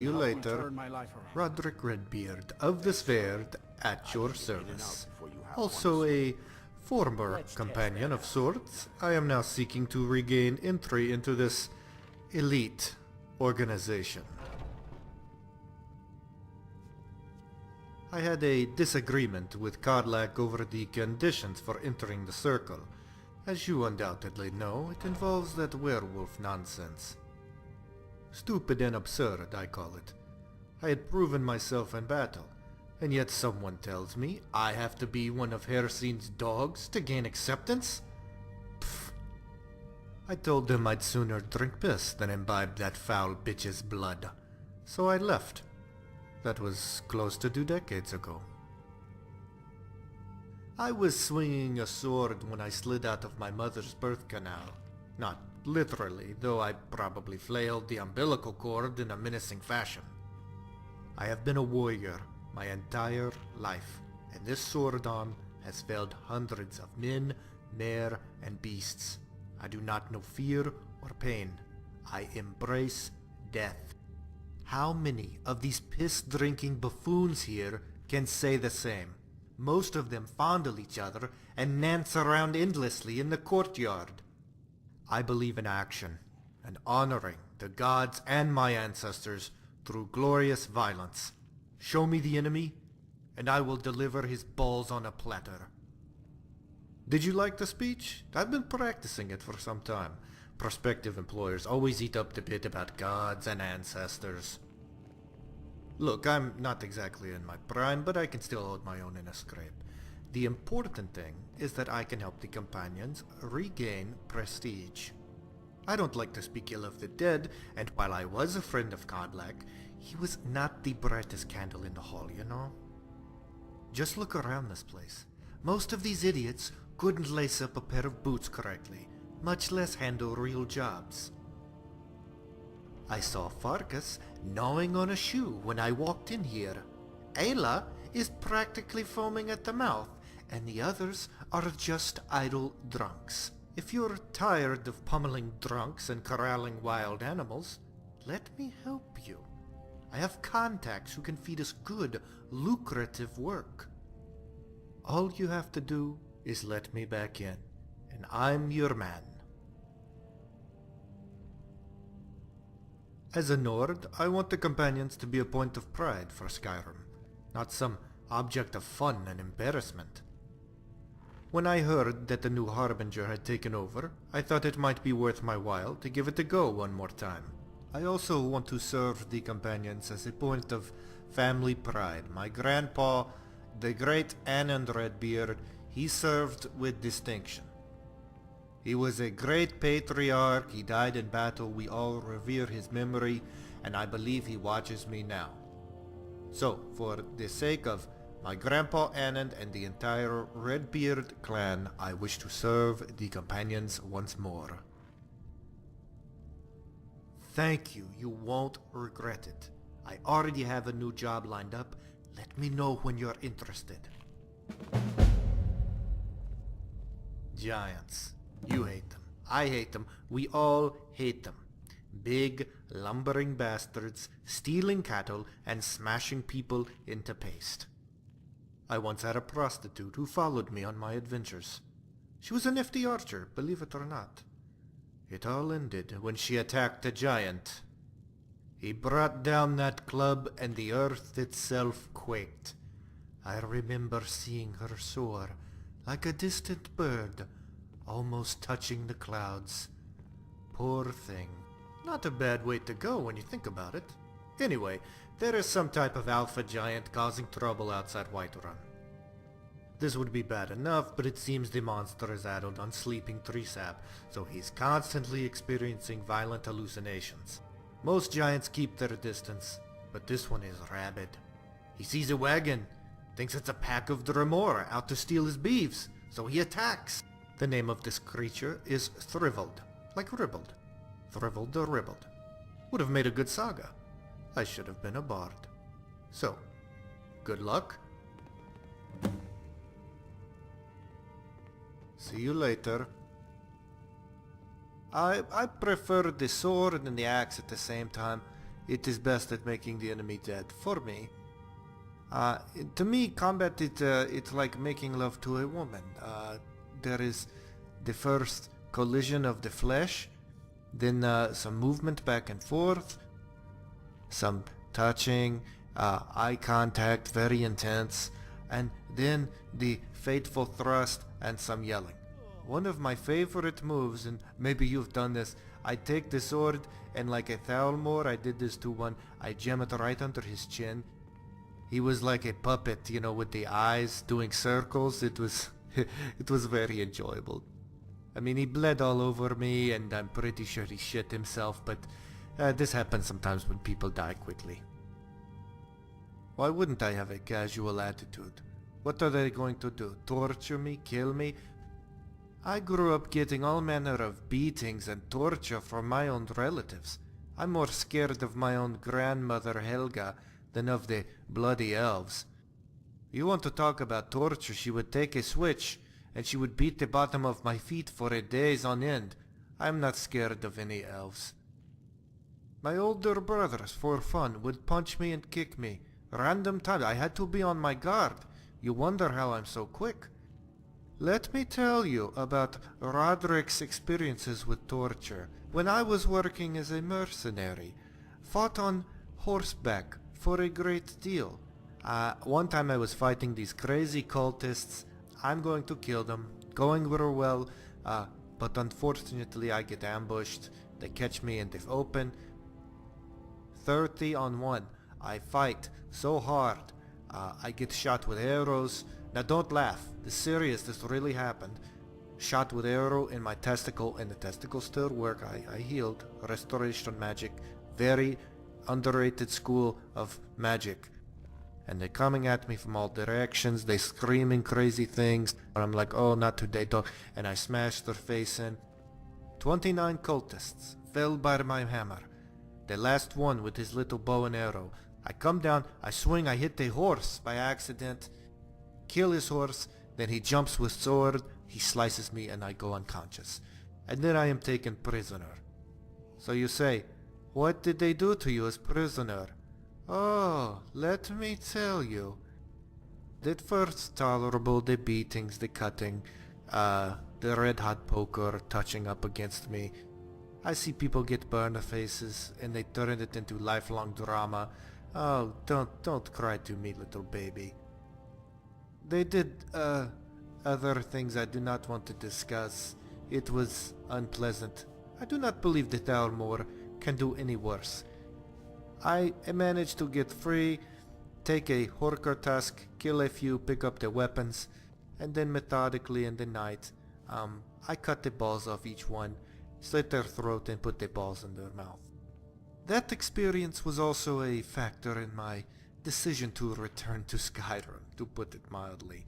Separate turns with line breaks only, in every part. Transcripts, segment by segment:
You later, Roderick Redbeard of the Sverd at your service. Also a former companion of sorts, I am now seeking to regain entry into this elite organization. I had a disagreement with Kodlak over the conditions for entering the circle. As you undoubtedly know, it involves that werewolf nonsense. Stupid and absurd, I call it. I had proven myself in battle, and yet someone tells me I have to be one of Hersine's dogs to gain acceptance? Pfft. I told them I'd sooner drink piss than imbibe that foul bitch's blood, so I left. That was close to 2 decades ago. I was swinging a sword when I slid out of my mother's birth canal. Not literally, though I probably flailed the umbilical cord in a menacing fashion. I have been a warrior my entire life, and this sword arm has felled hundreds of men, mare, and beasts. I do not know fear or pain. I embrace death. How many of these piss-drinking buffoons here can say the same? Most of them fondle each other and dance around endlessly in the courtyard. I believe in action, and honoring the gods and my ancestors through glorious violence. Show me the enemy, and I will deliver his balls on a platter. Did you like the speech? I've been practicing it for some time. Prospective employers always eat up the bit about gods and ancestors. Look, I'm not exactly in my prime, but I can still hold my own in a scrape. The important thing is that I can help the companions regain prestige. I don't like to speak ill of the dead, and while I was a friend of Kodlak, he was not the brightest candle in the hall, you know? Just look around this place. Most of these idiots couldn't lace up a pair of boots correctly, much less handle real jobs. I saw Farkas gnawing on a shoe when I walked in here. Ayla is practically foaming at the mouth, and the others are just idle drunks. If you're tired of pummeling drunks and corralling wild animals, let me help you. I have contacts who can feed us good, lucrative work. All you have to do is let me back in, and I'm your man. As a Nord, I want the companions to be a point of pride for Skyrim, not some object of fun and embarrassment. When I heard that the new Harbinger had taken over, I thought it might be worth my while to give it a go one more time. I also want to serve the companions as a point of family pride. My grandpa, the great Anand Redbeard, he served with distinction. He was a great patriarch, he died in battle, we all revere his memory, and I believe he watches me now. So, for the sake of my grandpa Anand and the entire Redbeard clan, I wish to serve the companions once more. Thank you, you won't regret it. I already have a new job lined up. Let me know when you're interested. Giants. You hate them. I hate them. We all hate them. Big, lumbering bastards, stealing cattle and smashing people into paste. I once had a prostitute who followed me on my adventures. She was a nifty archer, believe it or not. It all ended when she attacked a giant. He brought down that club and the earth itself quaked. I remember seeing her soar like a distant bird, almost touching the clouds. Poor thing. Not a bad way to go when you think about it. Anyway, there is some type of alpha giant causing trouble outside Whiterun. This would be bad enough, but it seems the monster is addled on sleeping tree sap, so he's constantly experiencing violent hallucinations. Most giants keep their distance, but this one is rabid. He sees a wagon, thinks it's a pack of Dremora out to steal his beeves, so he attacks. The name of this creature is Thriveled, like Ribbled. Thriveled or Ribbled. Would have made a good saga. I should have been a bard. So, good luck. See you later. I prefer the sword and the axe at the same time. it is best at making the enemy dead for me. To me, combat it's like making love to a woman. There is the first collision of the flesh, then some movement back and forth, some touching, eye contact, very intense, and then the fateful thrust and some yelling. One of my favorite moves, and maybe you've done this, I take the sword and like a Thalmor, I did this to one, I jam it right under his chin. He was like a puppet, you know, with the eyes doing circles. It was it was very enjoyable. I mean, he bled all over me, and I'm pretty sure he shit himself, but this happens sometimes when people die quickly. Why wouldn't I have a casual attitude? What are they going to do? Torture me? Kill me? I grew up getting all manner of beatings and torture from my own relatives. I'm more scared of my own grandmother Helga than of the bloody elves. You want to talk about torture? She would take a switch and she would beat the bottom of my feet for days on end. I'm not scared of any elves. My older brothers, for fun, would punch me and kick me. Random times. I had to be on my guard. You wonder how I'm so quick. Let me tell you about Roderick's experiences with torture. When I was working as a mercenary, fought on horseback for a great deal. One time I was fighting these crazy cultists. I'm going to kill them. Going very well, but unfortunately I get ambushed. They catch me in the open. 30 on 1. I fight so hard. I get shot with arrows. Now don't laugh. This is serious. This really happened. Shot with arrow in my testicle, and the testicles still work. I healed. Restoration magic. Very underrated school of magic. And they're coming at me from all directions. They screaming crazy things. And I'm like, oh, not today, dog. And I smashed their face in. 29 cultists fell by my hammer. The last one with his little bow and arrow. I come down, I swing, I hit the horse by accident. Kill his horse. Then he jumps with sword. He slices me and I go unconscious. And then I am taken prisoner. So you say, what did they do to you as prisoner? Oh, let me tell you. At first tolerable, the beatings, the cutting, the red hot poker touching up against me. I see people get burned faces and they turn it into lifelong drama. Oh, don't cry to me, little baby. They did, other things I do not want to discuss. It was unpleasant. I do not believe that Thalmor can do any worse. I managed to get free, take a Horker tusk, kill a few, pick up the weapons, and then methodically in the night, I cut the balls off each one, slit their throat and put the balls in their mouth. That experience was also a factor in my decision to return to Skyrim, to put it mildly.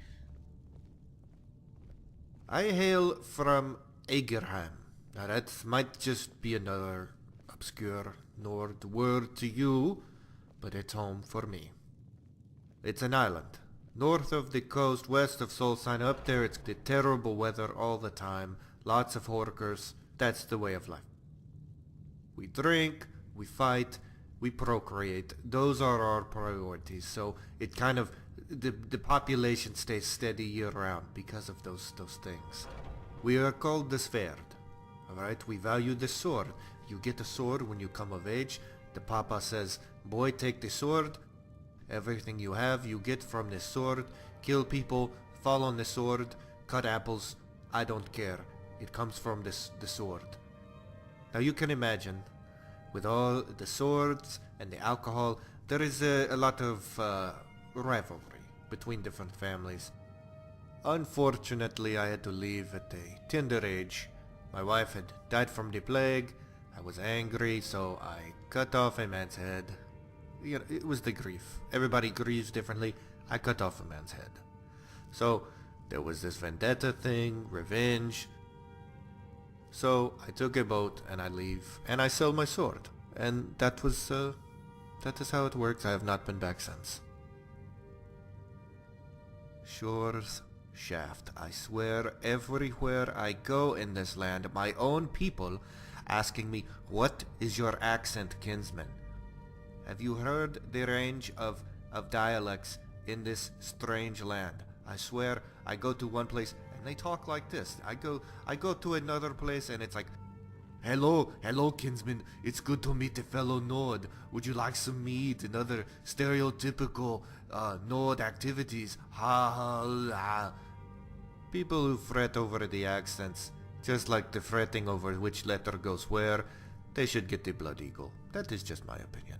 I hail from Agerheim. Now that might just be another obscure Nord word to you, but it's home for me. It's an island. North of the coast, west of Solstheim. Up there it's the terrible weather all the time. Lots of horkers. That's the way of life. We drink, we fight, we procreate. Those are our priorities. So it kind of, the population stays steady year round because of those things. We are called the Sverd. Alright, we value the sword. You get a sword when you come of age. The papa says, boy, take the sword. Everything you have, you get from this sword. Kill people, fall on the sword, cut apples. I don't care. It comes from the sword. Now you can imagine, with all the swords and the alcohol, there is a lot of rivalry between different families. Unfortunately, I had to leave at a tender age. My wife had died from the plague. I was angry, so I cut off a man's head. You know, it was the grief. Everybody grieves differently. I cut off a man's head. So there was this vendetta thing, revenge. So I took a boat and I leave and I sell my sword. And that is how it works. I have not been back since. Shore's shaft. I swear, everywhere I go in this land, my own people asking me, what is your accent, kinsman? Have you heard the range of dialects in this strange land? I swear, I go to one place and they talk like this. I go to another place and it's like, hello, kinsman. It's good to meet a fellow Nord. Would you like some meat and other stereotypical Nord activities? Ha ha la. People who fret over the accents, just like the fretting over which letter goes where, they should get the Blood Eagle. That is just my opinion.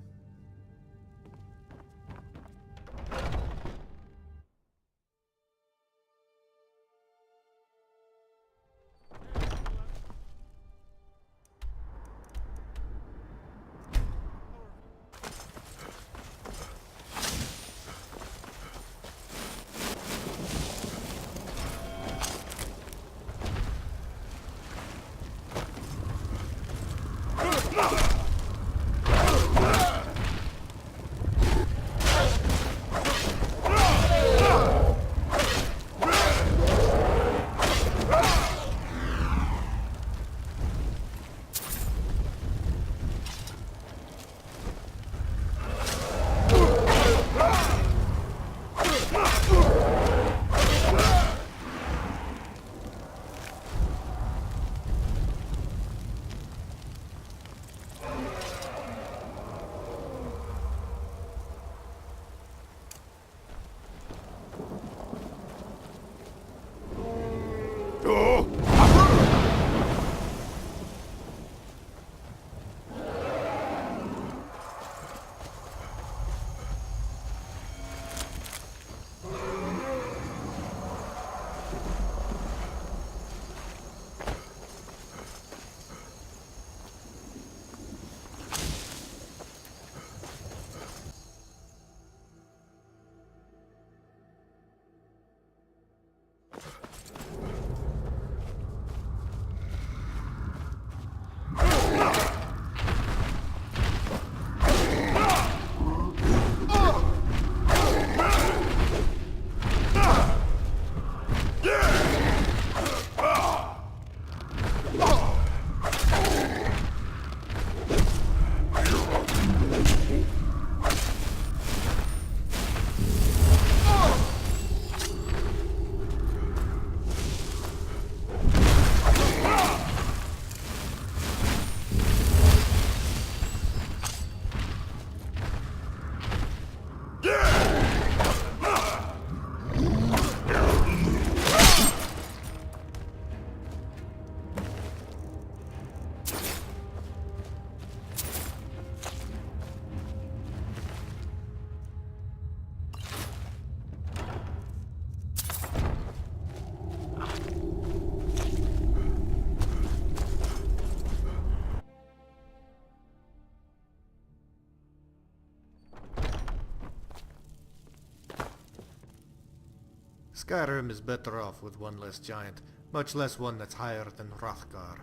Skyrim is better off with one less giant, much less one that's higher than Hrothgar.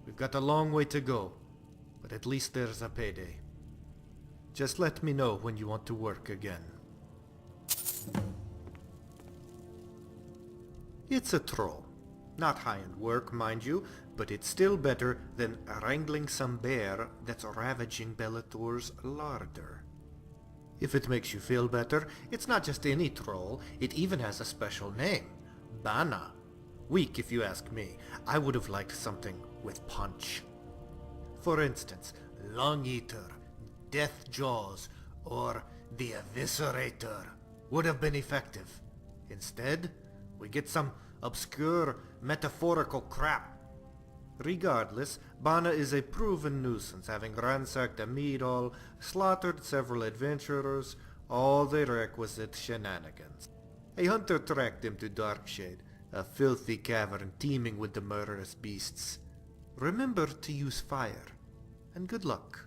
We've got a long way to go, but at least there's a payday. Just let me know when you want to work again. It's a troll. Not high-end work, mind you, but it's still better than wrangling some bear that's ravaging Bellator's larder. If it makes you feel better, it's not just any troll, it even has a special name. Bana. Weak if you ask me. I would have liked something with punch. For instance, Long Eater, Death Jaws, or the Eviscerator would have been effective. Instead, we get some obscure metaphorical crap. Regardless, Bana is a proven nuisance, having ransacked a mead hall, slaughtered several adventurers, all the requisite shenanigans. A hunter tracked him to Darkshade, a filthy cavern teeming with the murderous beasts. Remember to use fire, and good luck.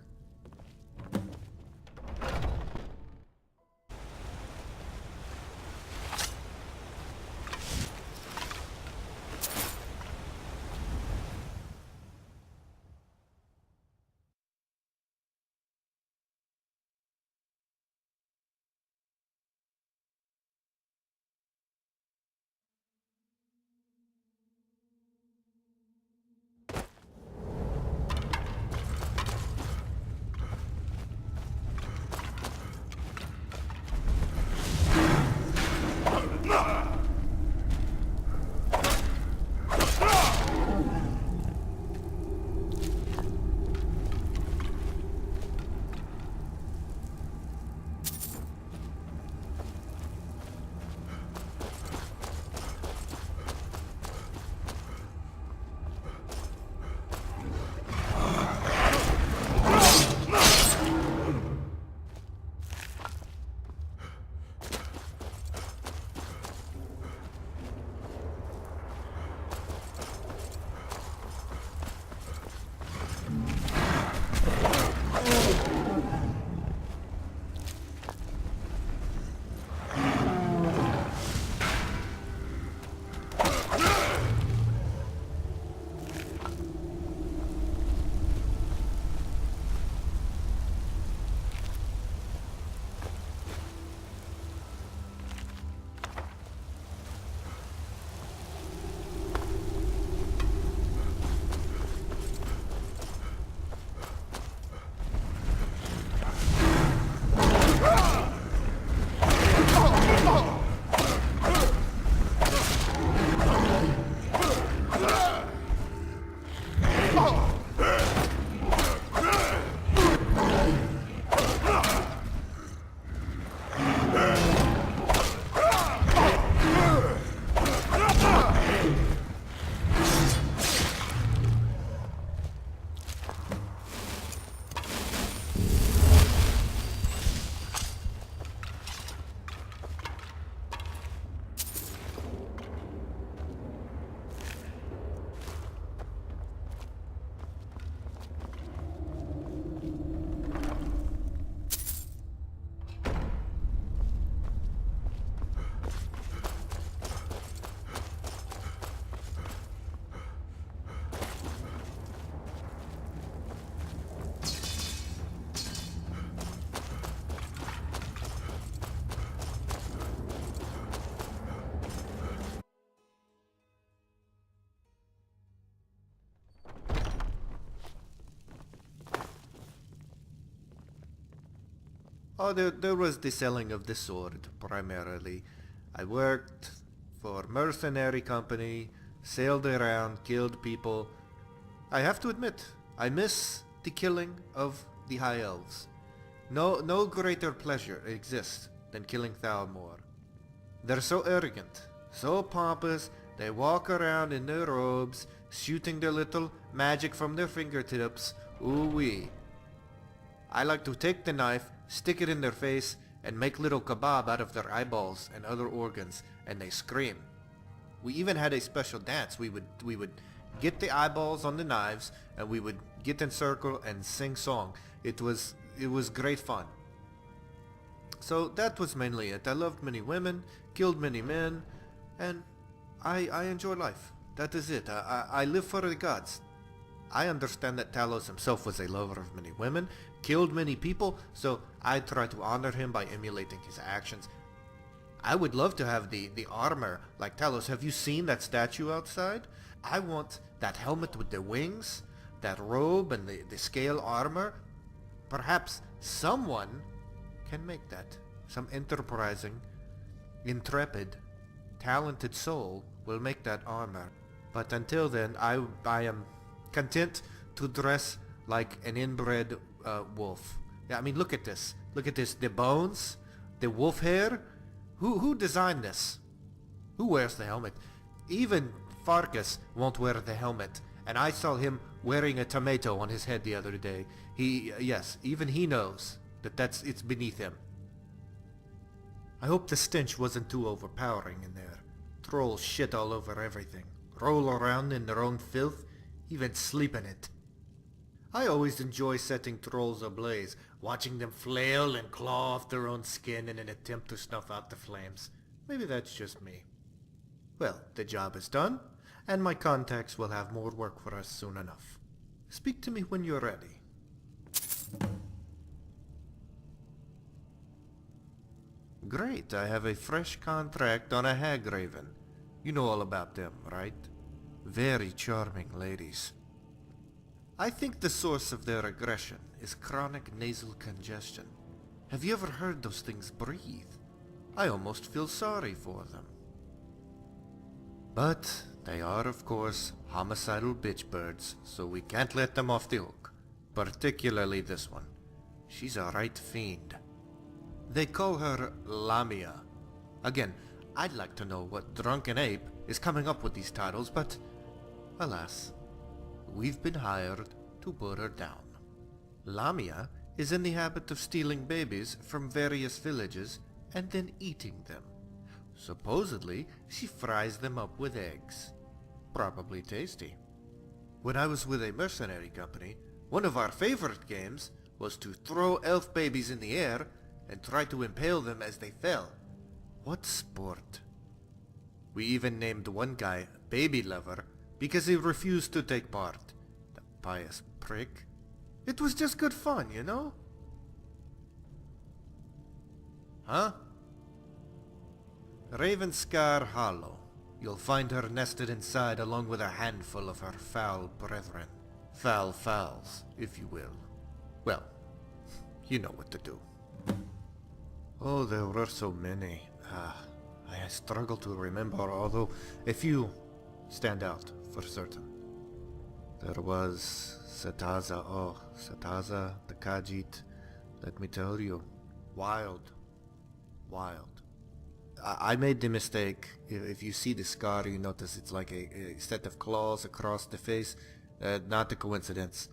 Oh, there was the selling of the sword, primarily. I worked for mercenary company, sailed around, killed people. I have to admit, I miss the killing of the High Elves. No greater pleasure exists than killing Thalmor. They're so arrogant, so pompous, they walk around in their robes, shooting their little magic from their fingertips. Ooh-wee. I like to take the knife, stick it in their face, and make little kebab out of their eyeballs and other organs, and they scream. We even had a special dance. We would get the eyeballs on the knives, and we would get in circle and sing song. It was great fun. So that was mainly it. I loved many women, killed many men, and I enjoy life. That is it. I live for the gods. I understand that Talos himself was a lover of many women, killed many people, so I try to honor him by emulating his actions. I would love to have the armor like Talos. Have you seen that statue outside? I want that helmet with the wings, that robe and the scale armor. Perhaps someone can make that. Some enterprising, intrepid, talented soul will make that armor. But until then, I am content to dress like an inbred wolf. Yeah, I mean, look at this. Look at this. The bones, the wolf hair. Who designed this? Who wears the helmet? Even Farkas won't wear the helmet. And I saw him wearing a tomato on his head the other day. Yes, even he knows that it's beneath him. I hope the stench wasn't too overpowering in there. Trolls shit all over everything. Roll around in their own filth, even sleep in it. I always enjoy setting trolls ablaze, watching them flail and claw off their own skin in an attempt to snuff out the flames. Maybe that's just me. Well, the job is done, and my contacts will have more work for us soon enough. Speak to me when you're ready. Great, I have a fresh contract on a hag raven. You know all about them, right? Very charming ladies. I think the source of their aggression is chronic nasal congestion. Have you ever heard those things breathe? I almost feel sorry for them. But they are, of course, homicidal bitch birds, so we can't let them off the hook. Particularly this one. She's a right fiend. They call her Lamia. Again, I'd like to know what drunken ape is coming up with these titles, but alas, we've been hired to put her down. Lamia is in the habit of stealing babies from various villages and then eating them. Supposedly, she fries them up with eggs. Probably tasty. When I was with a mercenary company, one of our favorite games was to throw elf babies in the air and try to impale them as they fell. What sport. We even named one guy Baby Lover because he refused to take part. The pious prick. It was just good fun, you know? Huh? Ravenscar Hollow. You'll find her nested inside along with a handful of her foul brethren. Foul fowls, if you will. Well, you know what to do. Oh, there were so many. I struggle to remember, although a few stand out for certain. There was Setaza. Oh, Setaza, the Khajiit. Let me tell you, wild. Wild. I made the mistake. If you see the scar, you notice it's like a set of claws across the face. Not a coincidence.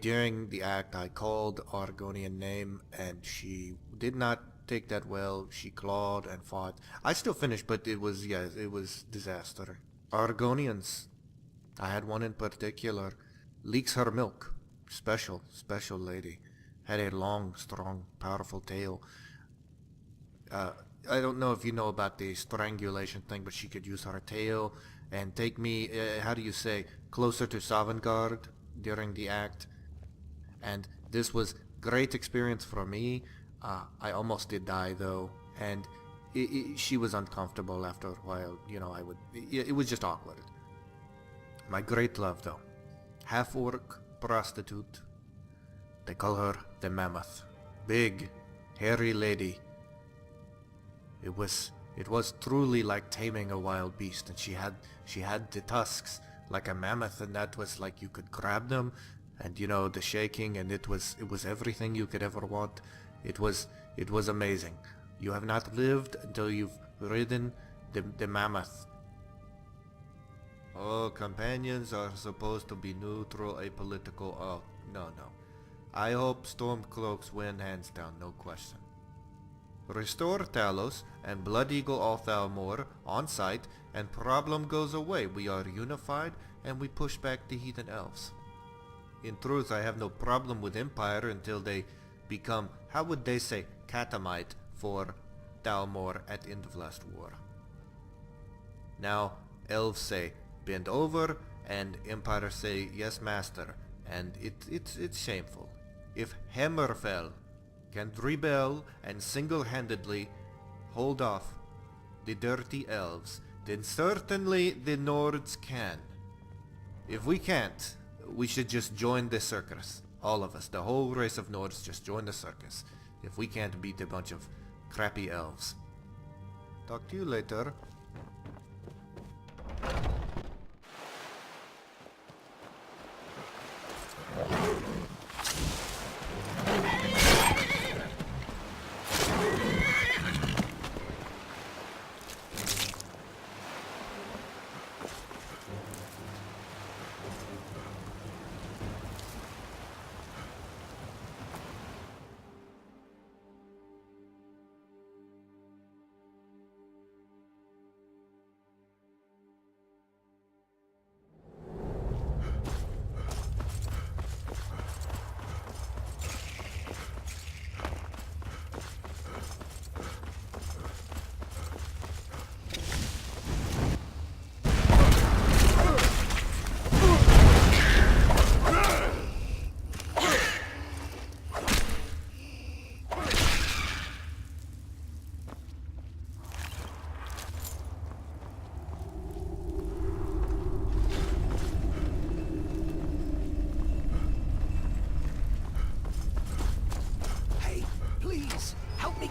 During the act, I called Argonian name, and she did not take that well. She clawed and fought. I still finished, but it was disaster. Argonians. I had one in particular. Leaks her milk. Special lady. Had a long, strong, powerful tail. I don't know if you know about the strangulation thing, but she could use her tail and take me, closer to Sovngarde during the act. And this was great experience for me. I almost did die though, and she was uncomfortable after a while. You know, it was just awkward. My great love though, half-orc prostitute. They call her the Mammoth. Big, hairy lady. It was truly like taming a wild beast, and she had the tusks like a mammoth, and that was like you could grab them, and you know, the shaking, and it was everything you could ever want. It was amazing. You have not lived until you've ridden the mammoth. Oh, companions are supposed to be neutral, apolitical. Oh, no. I hope Stormcloaks win hands down, no question. Restore Talos and Blood Eagle Althalmor on site, and problem goes away. We are unified, and we push back the heathen elves. In truth, I have no problem with Empire until they become, how would they say, Catamite for Thalmor at end of last war. Now, elves say, bend over, and Empire say, yes master, and it's shameful. If Hammerfell can rebel and single-handedly hold off the dirty elves, then certainly the Nords can. If we can't, we should just join the circus. All of us, the whole race of Nords, just join the circus. If we can't beat a bunch of crappy elves. Talk to you later.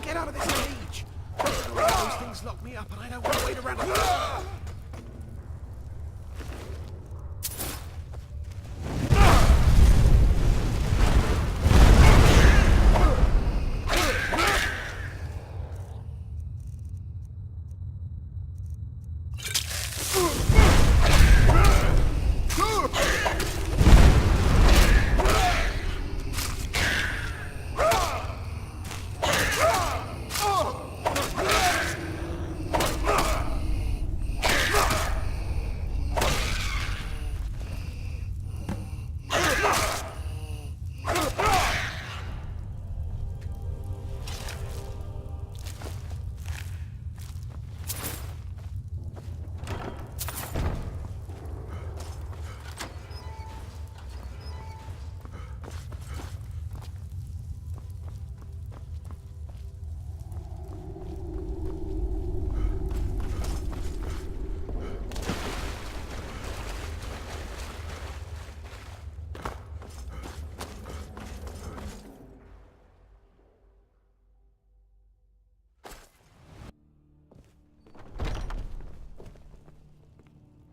Get out of this cage! Those things lock me up and I don't want to wait around.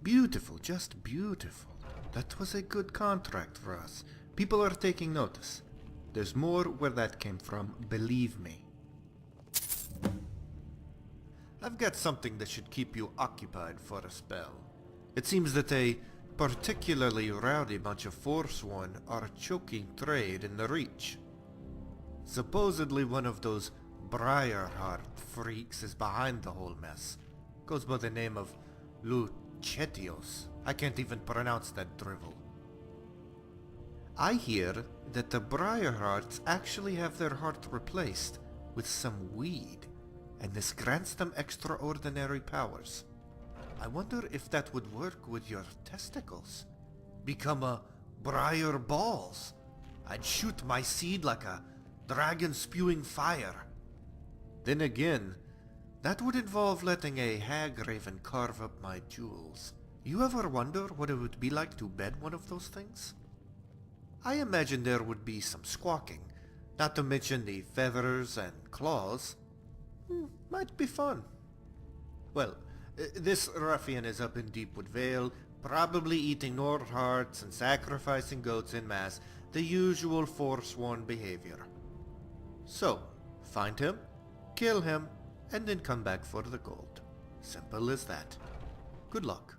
Beautiful, just beautiful. That was a good contract for us. People are taking notice. There's more where that came from, believe me. I've got something that should keep you occupied for a spell. It seems that a particularly rowdy bunch of Forsworn are choking trade in the Reach. Supposedly one of those Briarheart freaks is behind the whole mess. Goes by the name of Chetios. I can't even pronounce that drivel. I hear that the Briarhearts actually have their heart replaced with some weed, and this grants them extraordinary powers. I wonder if that would work with your testicles. Become a Briar Balls. I'd shoot my seed like a dragon spewing fire. Then again, that would involve letting a hag raven carve up my jewels. You ever wonder what it would be like to bed one of those things? I imagine there would be some squawking, Not to mention the feathers and claws. Might be fun. Well, this ruffian is up in Deepwood Vale, probably eating Nord hearts and sacrificing goats en masse, the usual forsworn behavior. So, find him, kill him, and then come back for the gold. Simple as that. Good luck.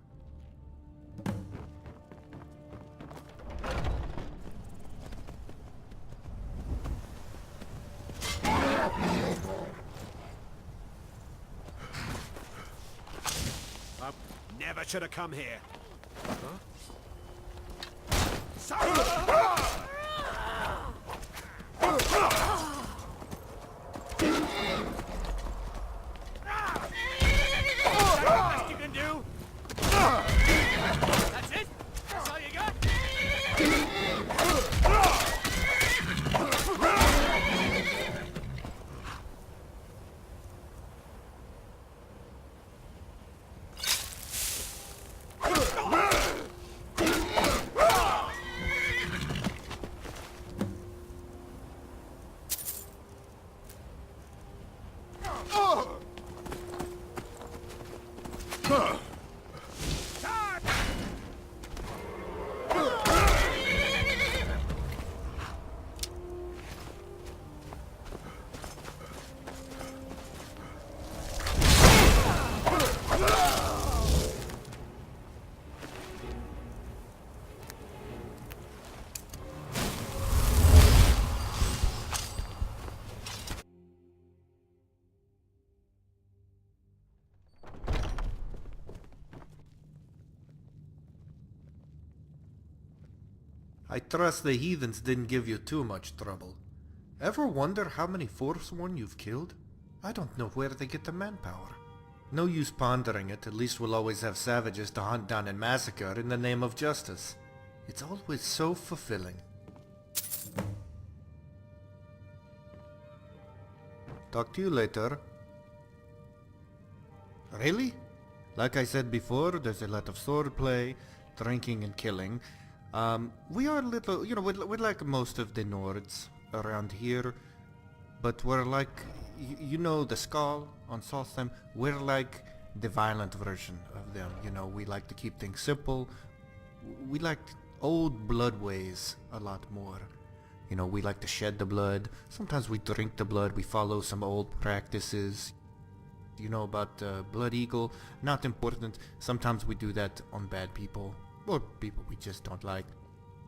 Never should have come here. Best you can do? That's it? That's all you got?
I trust the heathens didn't give you too much trouble. Ever wonder how many Forsworn you've killed? I don't know where they get the manpower. No use pondering it, at least we'll always have savages to hunt down and massacre in the name of justice. It's always so fulfilling. Talk to you later. Really? Like I said before, there's a lot of swordplay, drinking and killing. We are little, we're like most of the Nords around here, but we're like, the Skull on Solstheim, we're like the violent version of them, we like to keep things simple. We like old blood ways a lot more. We like to shed the blood, sometimes we drink the blood, we follow some old practices. You know about Blood Eagle, not important, sometimes we do that on bad people. Or people we just don't like.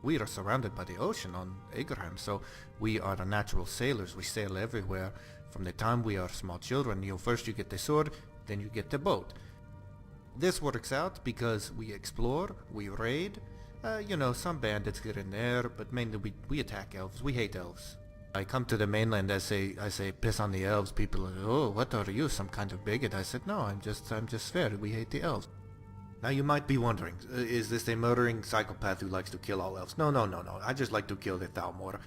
We are surrounded by the ocean on Agerham, so we are the natural sailors. We sail everywhere. From the time we are small children, first you get the sword, then you get the boat. This works out because we explore, we raid, some bandits here and there, but mainly we attack elves. We hate elves. I come to the mainland, I say piss on the elves. People are, oh, what are you, some kind of bigot? I said, no, I'm just fair. We hate the elves. Now you might be wondering, is this a murdering psychopath who likes to kill all elves? No. I just like to kill the Thalmor.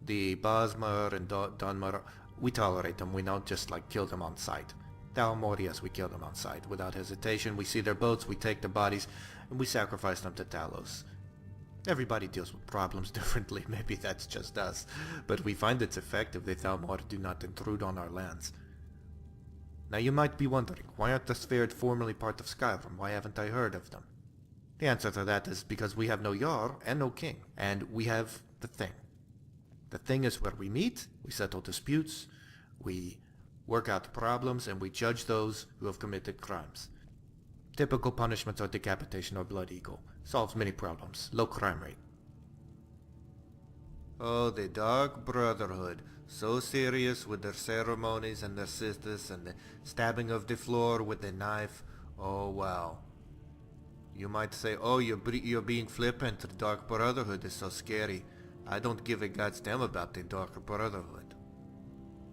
The Bosmer and Dunmer, we tolerate them. We don't just kill them on sight. Thalmor, yes, we kill them on sight. Without hesitation, we see their boats, we take the bodies, and we sacrifice them to Talos. Everybody deals with problems differently. Maybe that's just us. But we find it's effective. The Thalmor do not intrude on our lands. Now you might be wondering, why aren't the Sverred formerly part of Skyrim? Why haven't I heard of them? The answer to that is because we have no Jarl and no king, and we have the Thing. The Thing is where we meet, we settle disputes, we work out problems, and we judge those who have committed crimes. Typical punishments are decapitation or Blood Eagle. Solves many problems. Low crime rate. Oh, the Dark Brotherhood. So serious with their ceremonies and their sisters and the stabbing of the floor with the knife. Oh wow. You might say, oh, you're being flippant. The Dark Brotherhood is so scary. I don't give a god's damn about the Dark Brotherhood.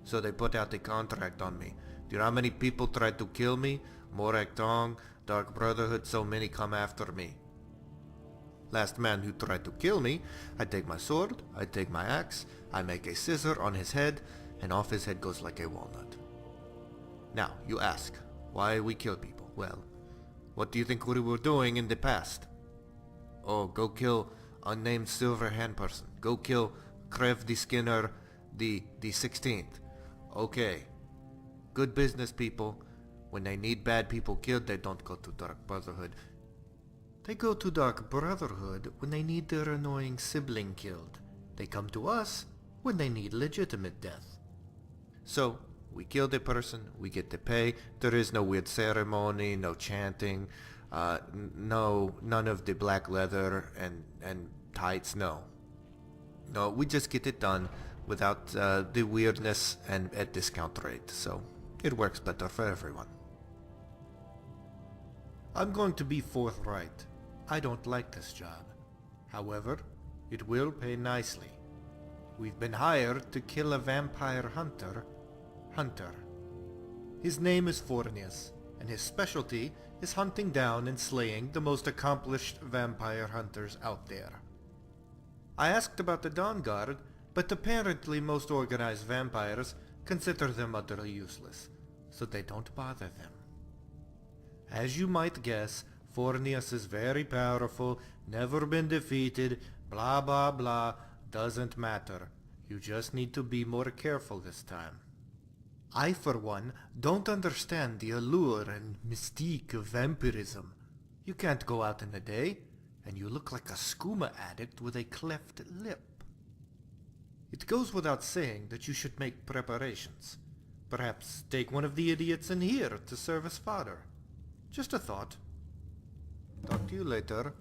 So they put out a contract on me. Do you know how many people tried to kill me? Morak Tong, Dark Brotherhood, so many come after me. Last man who tried to kill me, I take my sword, I take my axe, I make a scissor on his head, and off his head goes like a walnut. Now, you ask, why we kill people? Well, what do you think we were doing in the past? Oh, go kill unnamed silver hand person. Go kill Krev the Skinner, the 16th. Okay. Good business people. When they need bad people killed, they don't go to Dark Brotherhood. They go to Dark Brotherhood when they need their annoying sibling killed. They come to us when they need legitimate death. So, we kill the person, we get the pay. There is no weird ceremony, no chanting, none of the black leather and tights, no. No, we just get it done without the weirdness and at discount rate, so it works better for everyone. I'm going to be forthright. I don't like this job. However, it will pay nicely. We've been hired to kill a vampire hunter. His name is Fornius, and his specialty is hunting down and slaying the most accomplished vampire hunters out there. I asked about the Dawn Guard, but apparently most organized vampires consider them utterly useless, so they don't bother them. As you might guess, Fornius is very powerful, never been defeated, blah blah blah, doesn't matter. You just need to be more careful this time. I, for one, don't understand the allure and mystique of vampirism. You can't go out in the day, and you look like a skooma addict with a cleft lip. It goes without saying that you should make preparations. Perhaps take one of the idiots in here to serve as fodder. Just a thought. Talk to you later.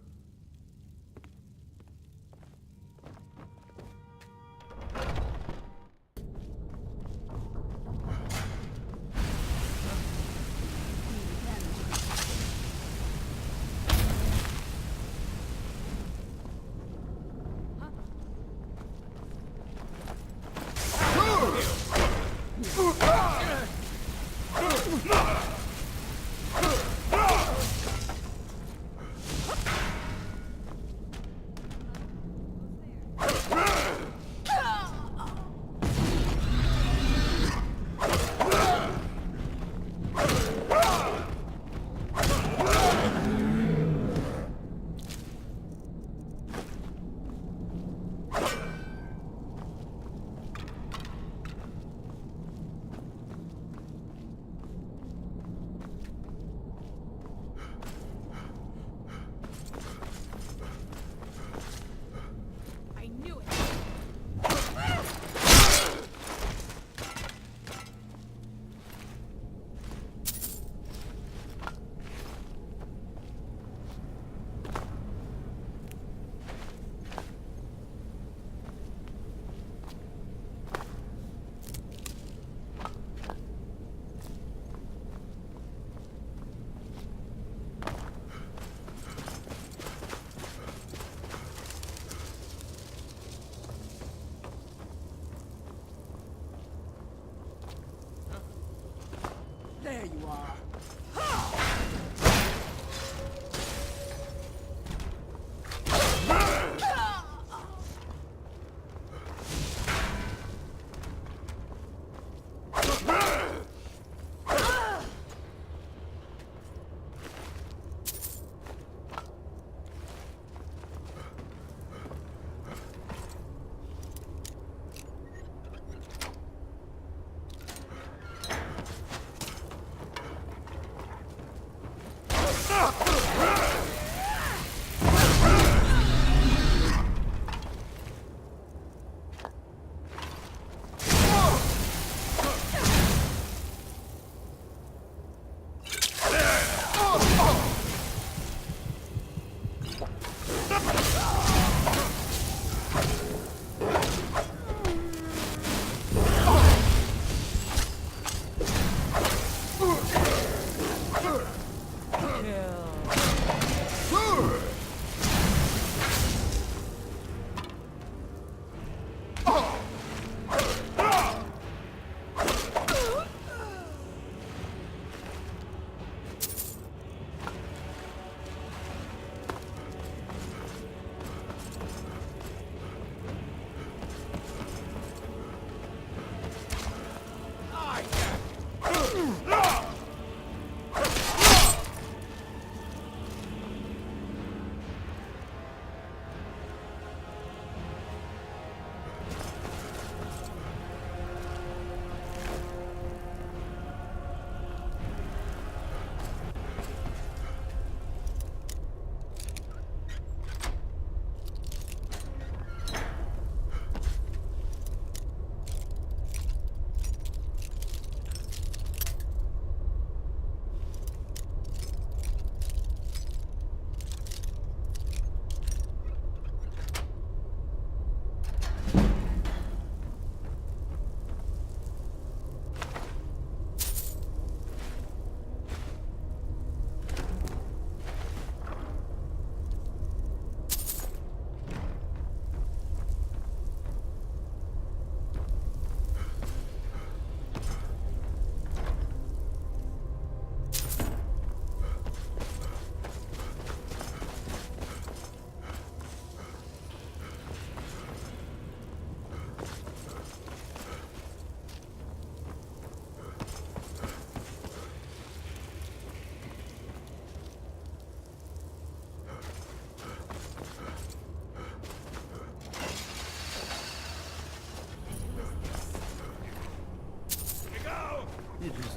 It is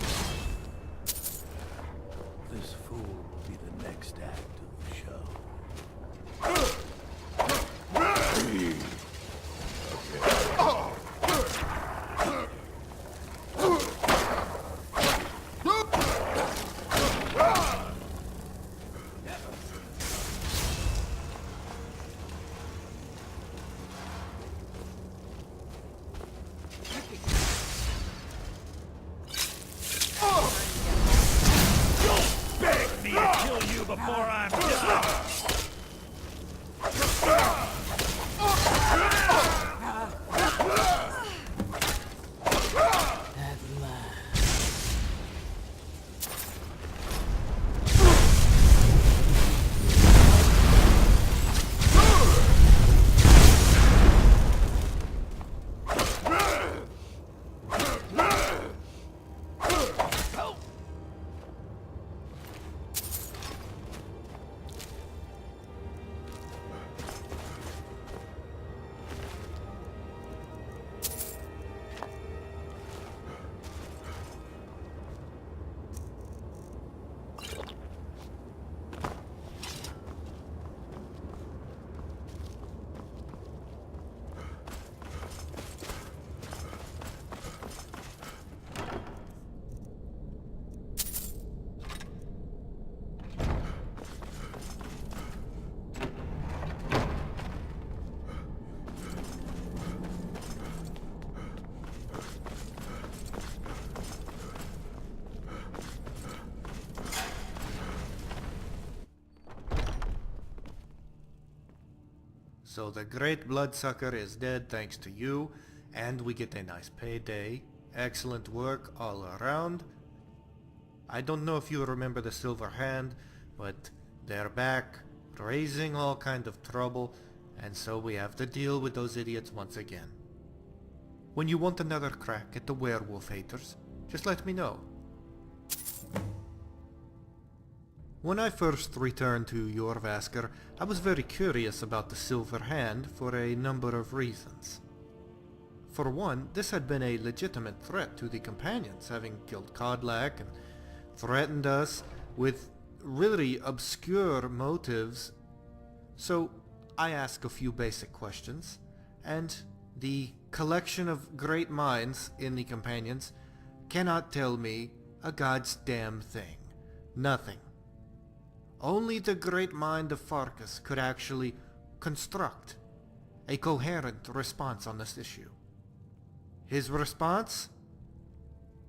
this fool will be the next act of the show.
Before I'm done.
So the great bloodsucker is dead thanks to you, and we get a nice payday. Excellent work all around. I don't know if you remember the Silver Hand, but they're back, raising all kind of trouble, and so we have to deal with those idiots once again. When you want another crack at the werewolf haters, just let me know. When I first returned to Jorvaskr, I was very curious about the Silver Hand for a number of reasons. For one, this had been a legitimate threat to the companions, having killed Kodlak and threatened us with really obscure motives. So I asked a few basic questions, and the collection of great minds in the companions cannot tell me a god's damn thing. Nothing. Only the great mind of Farkas could actually construct a coherent response on this issue. His response?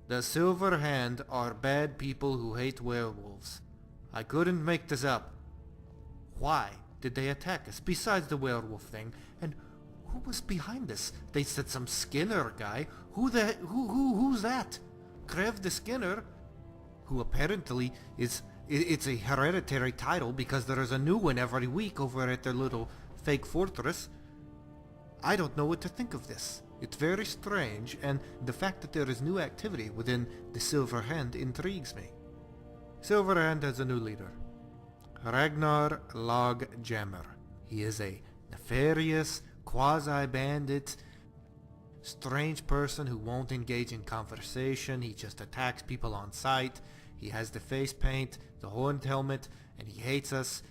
The Silver Hand are bad people who hate werewolves. I couldn't make this up. Why did they attack us, besides the werewolf thing? And who was behind this? They said some Skinner guy. Who's that? Krev the Skinner, who apparently is... It's a hereditary title because there is a new one every week over at their little fake fortress. I don't know what to think of this. It's very strange, and the fact that there is new activity within the Silver Hand intrigues me. Silver Hand has a new leader. Ragnar Logjammer. He is a nefarious, quasi-bandit, strange person who won't engage in conversation. He just attacks people on sight. He has the face paint, the horned helmet, and he hates us.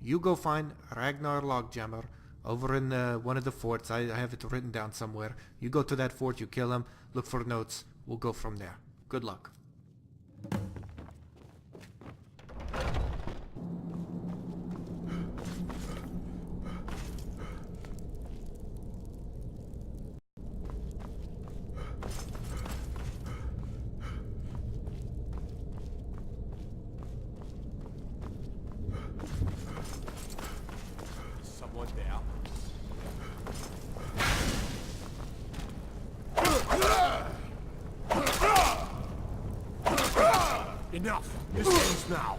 You go find Ragnar Logjammer over in one of the forts. I have it written down somewhere. You go to that fort, you kill him, look for notes. We'll go from there. Good luck.
Someone there? Enough! This ends now!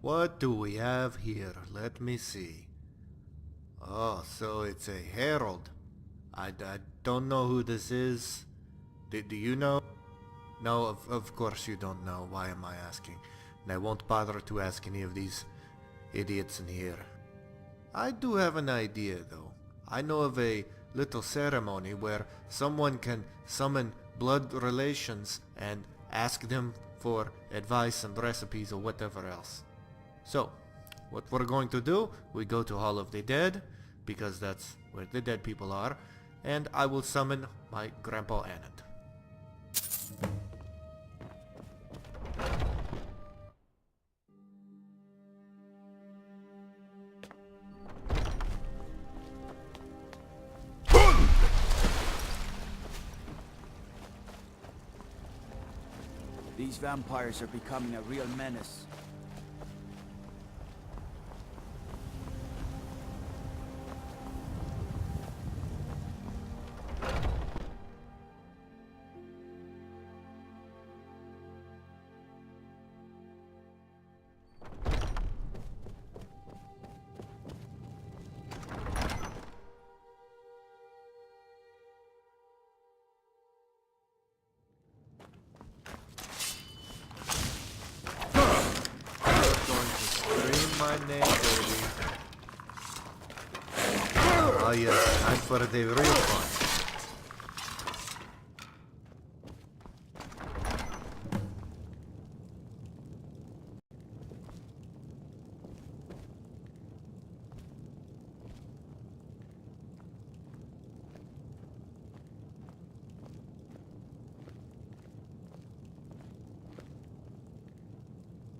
What do we have here? Let me see. Oh, so it's a herald. I don't know who this is. Do you know? No, of course you don't know. Why am I asking? And I won't bother to ask any of these idiots in here. I do have an idea, though. I know of a little ceremony where someone can summon blood relations and ask them for advice and recipes or whatever else. So, what we're going to do, we go to Hall of the Dead, because that's where the dead people are, and I will summon my Grandpa Anand.
These vampires are becoming a real menace.
My name, baby. Oh yes, time for the real fun.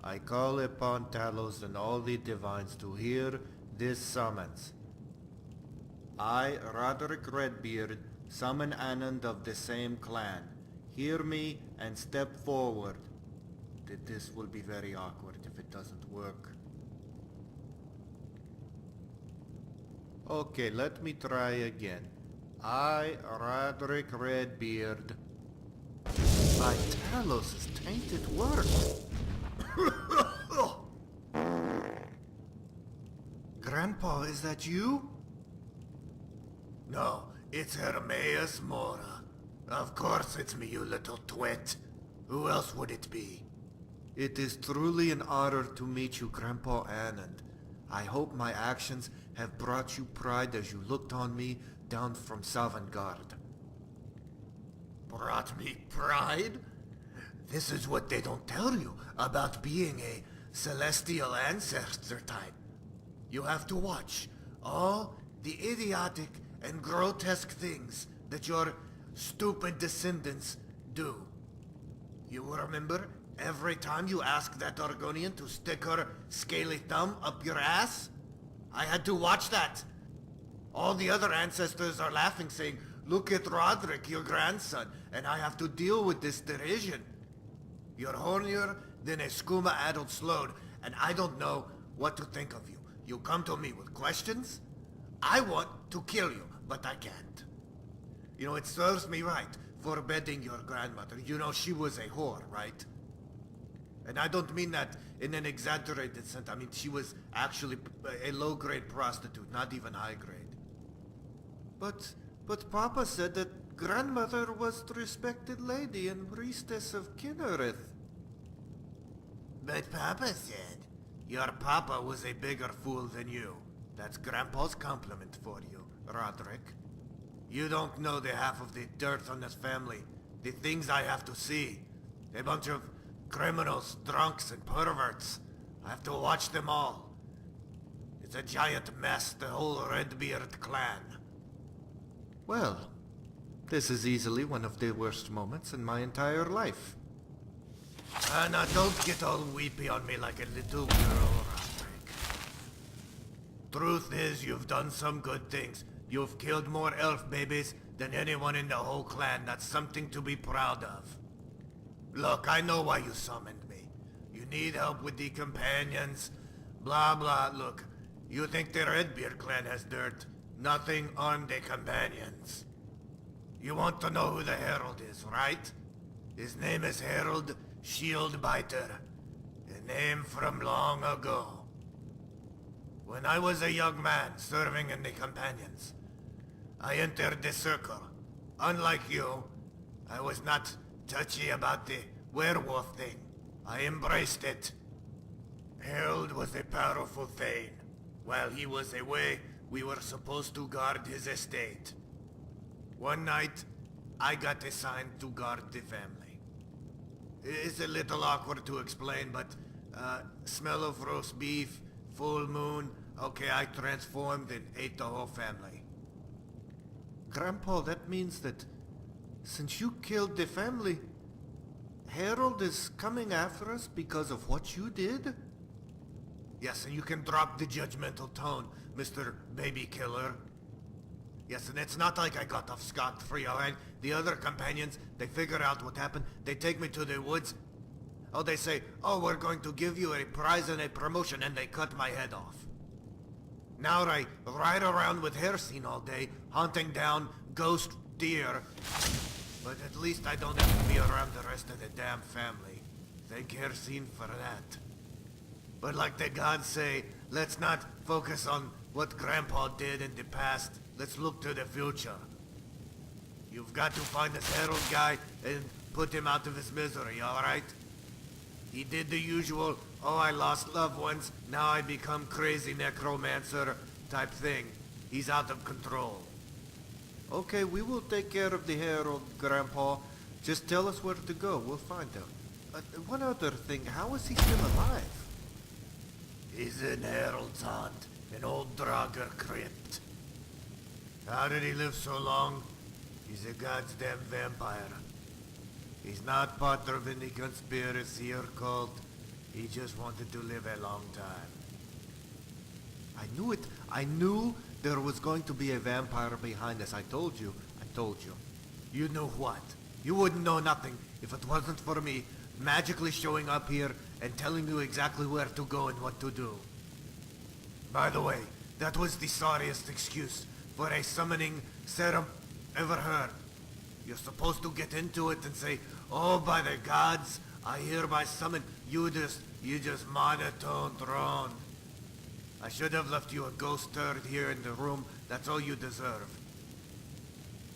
I call upon Talos and all the divines to hear this summons. I, Roderick Redbeard, summon Anand of the same clan. Hear me and step forward. This will be very awkward if it doesn't work. Okay, let me try again. I, Roderick Redbeard. By Talos' tainted word. Grandpa, is that you? No, it's Hermaeus Mora. Of course it's me, you little twit. Who else would it be? It is truly an honor to meet you, Grandpa Anand. I hope my actions have brought you pride as you looked on me down from Sovngarde. Brought me pride? This is what they don't tell you about being a celestial ancestor type. You have to watch all the idiotic and grotesque things that your stupid descendants do. You remember every time you asked that Argonian to stick her scaly thumb up your ass? I had to watch that. All the other ancestors are laughing, saying, "Look at Roderick, your grandson," and I have to deal with this derision. You're hornier than a skooma-addled sload, and I don't know what to think of you. You come to me with questions? I want to kill you, but I can't. You know, it serves me right, forbidding your grandmother. You know, she was a whore, right? And I don't mean that in an exaggerated sense. I mean, she was actually a low-grade prostitute, not even high-grade. But Papa said that grandmother was the respected lady and priestess of Kinnereth. But Papa said your Papa was a bigger fool than you. That's Grandpa's compliment for you, Roderick. You don't know the half of the dirt on this family. The things I have to see. A bunch of criminals, drunks, and perverts. I have to watch them all. It's a giant mess, the whole Redbeard clan. Well, this is easily one of the worst moments in my entire life. Now don't get all weepy on me like a little girl, Roderick. Truth is, you've done some good things. You've killed more elf babies than anyone in the whole clan. That's something to be proud of. Look, I know why you summoned me. You need help with the companions. Blah, blah. Look, you think the Redbeard clan has dirt. Nothing on the companions. You want to know who the Herald is, right? His name is Herald Shieldbiter. And name from long ago. When I was a young man serving in the Companions, I entered the circle. Unlike you, I was not touchy about the werewolf thing. I embraced it. Harold was a powerful Thane. While he was away, we were supposed to guard his estate. One night, I got assigned to guard the family. It's a little awkward to explain, but smell of roast beef, full moon, okay, I transformed and ate the whole family. Grandpa, that means that since you killed the family, Harold is coming after us because of what you did? Yes, and you can drop the judgmental tone, Mr. Baby Killer. Yes, and it's not like I got off scot-free, alright? The other companions, they figure out what happened, they take me to the woods. Oh, they say, oh, we're going to give you a prize and a promotion, and they cut my head off. Now I ride around with Hercene all day, hunting down ghost deer. But at least I don't have to be around the rest of the damn family. Thank Hercene for that. But like the gods say, let's not focus on what Grandpa did in the past. Let's look to the future. You've got to find this Harold guy and put him out of his misery, alright? He did the usual, oh, I lost loved ones, now I become crazy necromancer type thing. He's out of control. Okay, we will take care of the Harold, Grandpa. Just tell us where to go, we'll find him. One other thing, how is he still alive? He's in Harold's haunt, an old Draugr crypt. How did he live so long? He's a goddamn vampire. He's not part of any conspiracy or cult. He just wanted to live a long time. I knew it. I knew there was going to be a vampire behind us. I told you. You knew what? You wouldn't know nothing if it wasn't for me magically showing up here and telling you exactly where to go and what to do. By the way, that was the sorriest excuse for a summoning serum ever heard. You're supposed to get into it and say, oh, by the gods, I hereby summon. You just monotone drone. I should have left you a ghost turd here in the room. That's all you deserve.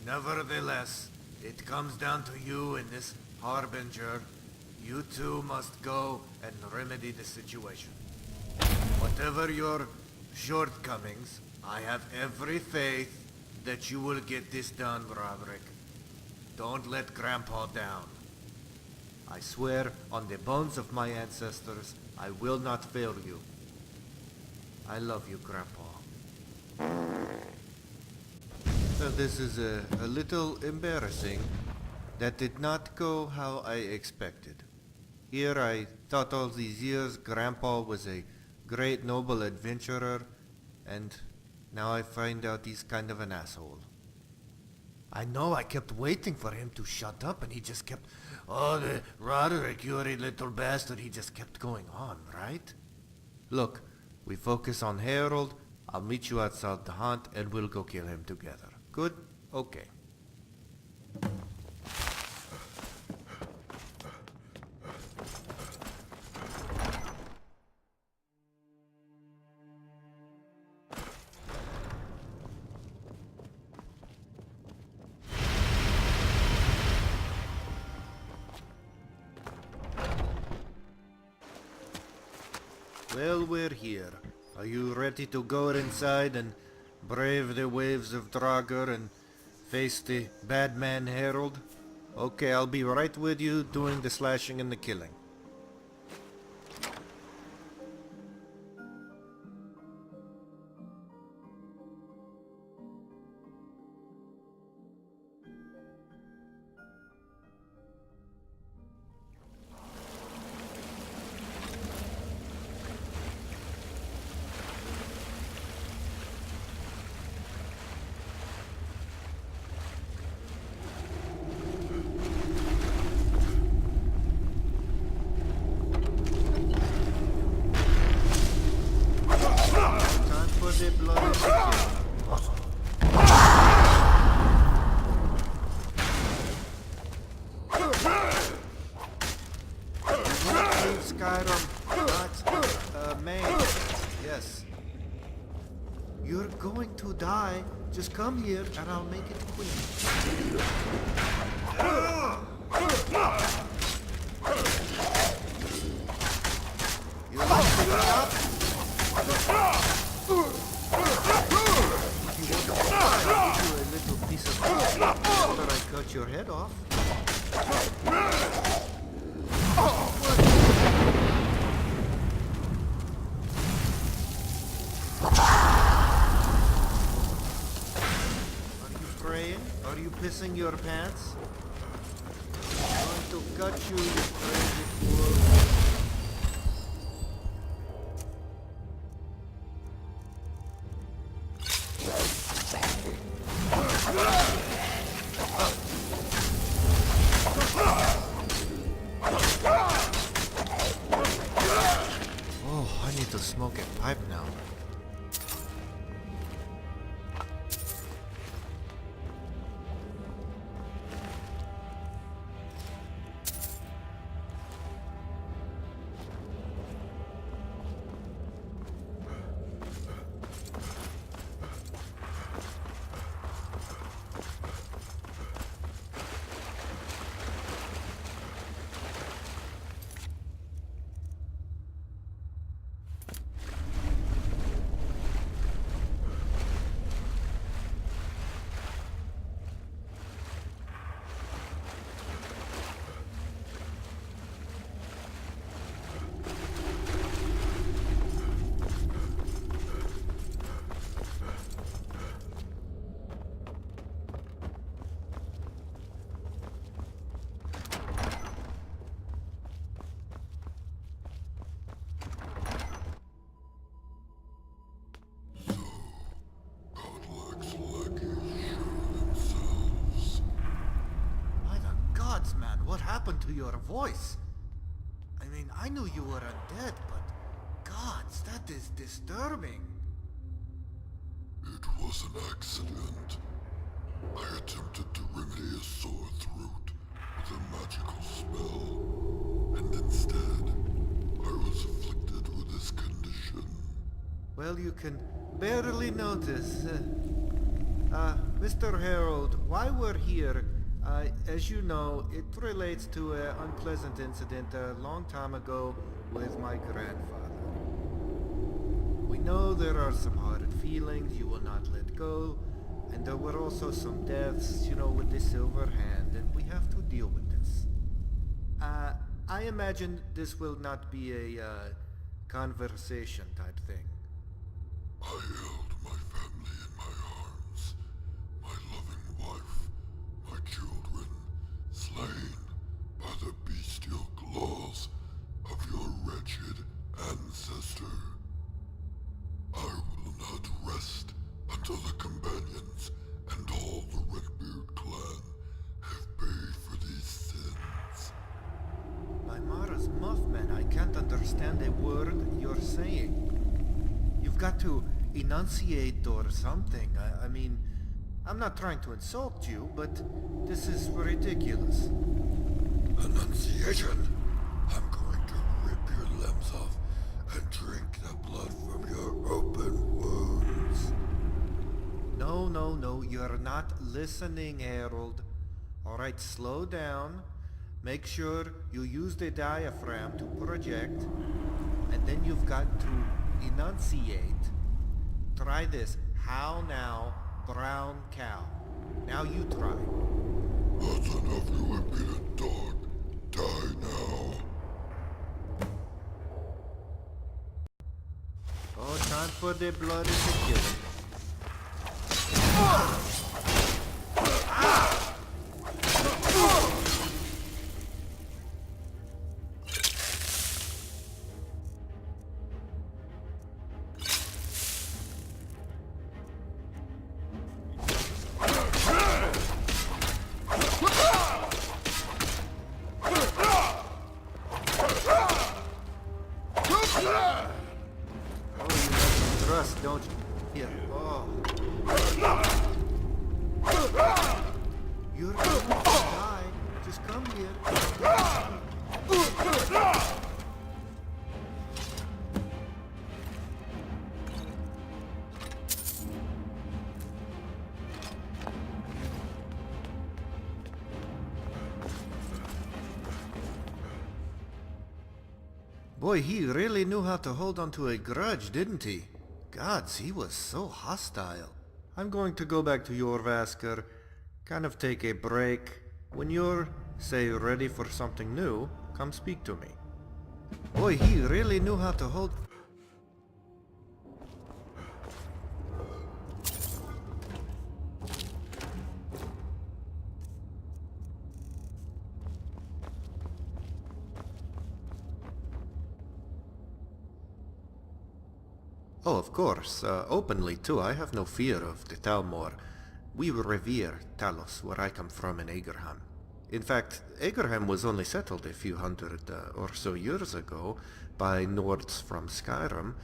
Nevertheless, it comes down to you and this Harbinger. You two must go and remedy the situation. Whatever your shortcomings, I have every faith that you will get this done, Roderick. Don't let Grandpa down. I swear on the bones of my ancestors, I will not fail you. I love you, Grandpa. So this is a little embarrassing. That did not go how I expected. Here I thought all these years Grandpa was a great noble adventurer, and now I find out he's kind of an asshole. I know, I kept waiting for him to shut up, and he just kept, oh, Roderick, you're a little bastard. He just kept going on, right? Look, we focus on Harold. I'll meet you outside the haunt, and we'll go kill him together. Good? Okay. Well, we're here. Are you ready to go inside and brave the waves of Draugr and face the bad man Harold? Okay, I'll be right with you doing the slashing and the killing. The blood is Skyrim. die, just come here and I'll make it quick. You like to get up? If you want to die, I'll give you a little piece of meat after I cut your head off. Are you pissing your pants? I'm going to cut you, you crazy fool. Oh, I need to smoke a pipe now. Man, what happened to your voice? I mean, I knew you were undead, but gods, that is disturbing.
It was an accident. I attempted to remedy a sore throat with a magical spell, and instead, I was afflicted with this condition.
Well, you can barely notice. Mr. Harold, while we're here, as you know, it relates to an unpleasant incident a long time ago with my grandfather. We know there are some hard feelings you will not let go, and there were also some deaths, you know, with the silver hand, and we have to deal with this. I imagine this will not be a conversation type thing.
I held my family in my arms, my loving wife, my children, slain by the bestial claws of your wretched ancestor. I will not rest until the companions and all the Redbeard clan have paid for these sins.
By Mara's Muffman, I can't understand a word you're saying. You've got to enunciate or something. I mean, I'm not trying to insult you, but this is ridiculous.
Enunciation? I'm going to rip your limbs off and drink the blood from your open wounds.
No, you're not listening, Harold. Alright, slow down. Make sure you use the diaphragm to project, and then you've got to enunciate. Try this. How now, brown cow. Now you try.
That's enough, you impudent dog. Die now.
Oh, time for the blood and the killing. Don't you? Here. Oh. You're going to die. Just come here. Boy, he really knew how to hold on to a grudge, didn't he? Gods, he was so hostile. I'm going to go back to Jorvasker, kind of take a break. When you're, say, ready for something new, come speak to me. Boy, he really knew how to hold... Oh, of course, openly too. I have no fear of the Talmor. We revere Talos, where I come from in Agerham. In fact, Agerham was only settled a few hundred or so years ago by Nords from Skyrim,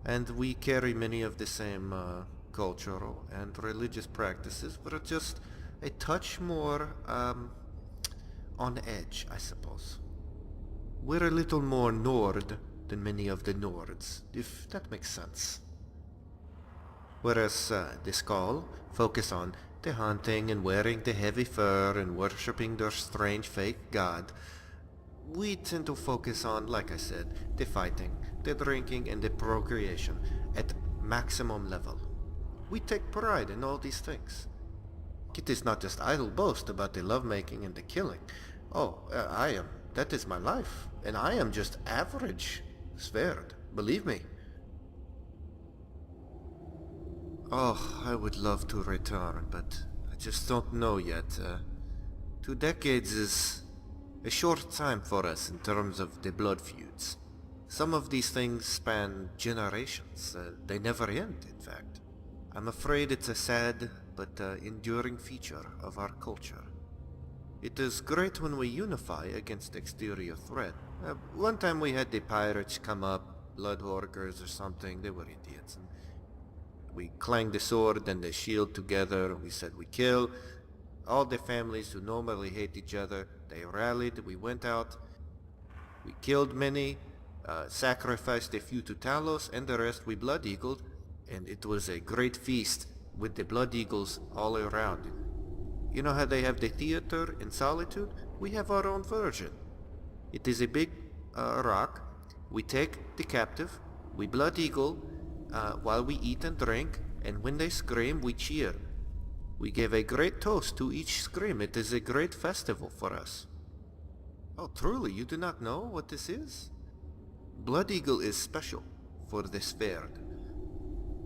and we carry many of the same cultural and religious practices, but are just a touch more on edge, I suppose. We're a little more Nord than many of the Nords, if that makes sense. Whereas the Skull focus on the hunting and wearing the heavy fur and worshipping their strange fake god, we tend to focus on, like I said, the fighting, the drinking, and the procreation at maximum level. We take pride in all these things. It is not just idle boast about the lovemaking and the killing. Oh, that is my life, and I am just average. Sverd, believe me. Oh, I would love to return, but I just don't know yet. 2 decades is a short time for us in terms of the blood feuds. Some of these things span generations. They never end, in fact. I'm afraid it's a sad but enduring feature of our culture. It is great when we unify against exterior threat. One time we had the pirates come up, bloodhorkers or something. They were idiots. And we clanged the sword and the shield together. We said we kill all the families who normally hate each other. They rallied. We went out. We killed many, sacrificed a few to Talos, and the rest we blood eagled. And it was a great feast with the blood eagles all around. You know how they have the theater in Solitude? We have our own version. It is a big rock. We take the captive, we blood eagle while we eat and drink, and when they scream, we cheer. We give a great toast to each scream. It is a great festival for us. Oh, truly, you do not know what this is? Blood eagle is special for this Sverd.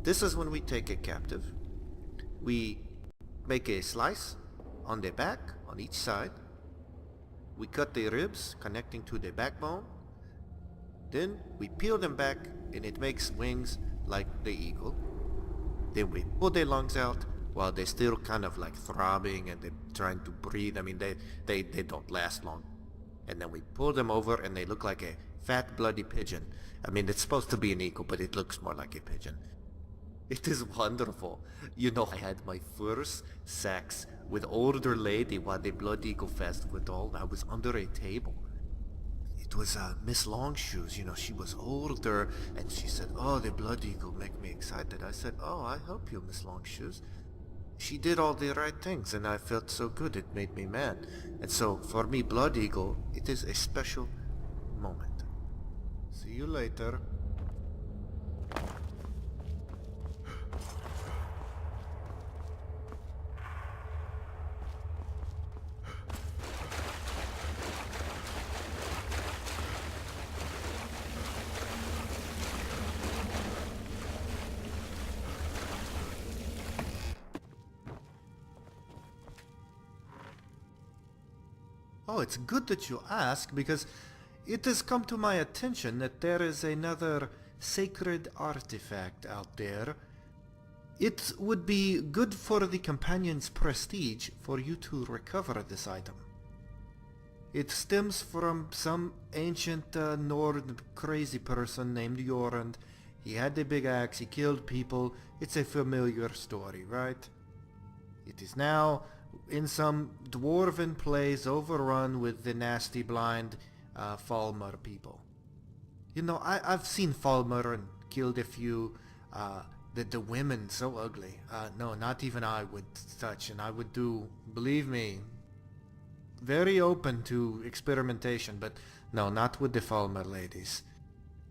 This is when we take a captive. We make a slice on the back, on each side. We cut the ribs connecting to the backbone. Then we peel them back and it makes wings like the eagle. Then we pull their lungs out while they're still kind of like throbbing and they're trying to breathe. I mean, they don't last long. And then we pull them over and they look like a fat bloody pigeon. I mean, it's supposed to be an eagle, but it looks more like a pigeon. It is wonderful. You know, I had my first sex with older lady while the Blood Eagle Fest was all. I was under a table. It was Miss Longshoes, you know, she was older, and she said, "Oh, the Blood Eagle make me excited." I said, "Oh, I help you, Miss Longshoes." She did all the right things, and I felt so good, it made me mad. And so, for me, Blood Eagle, it is a special moment. See you later. Oh, it's good that you ask, because it has come to my attention that there is another sacred artifact out there. It would be good for the companion's prestige for you to recover this item. It stems from some ancient Nord crazy person named Jorund. He had a big axe, he killed people. It's a familiar story, right? It is now in some dwarven place overrun with the nasty blind Falmer people. You know, I've seen Falmer and killed a few. The women so ugly. No, not even I would touch, and I would do, believe me, very open to experimentation, but No, not with the Falmer ladies.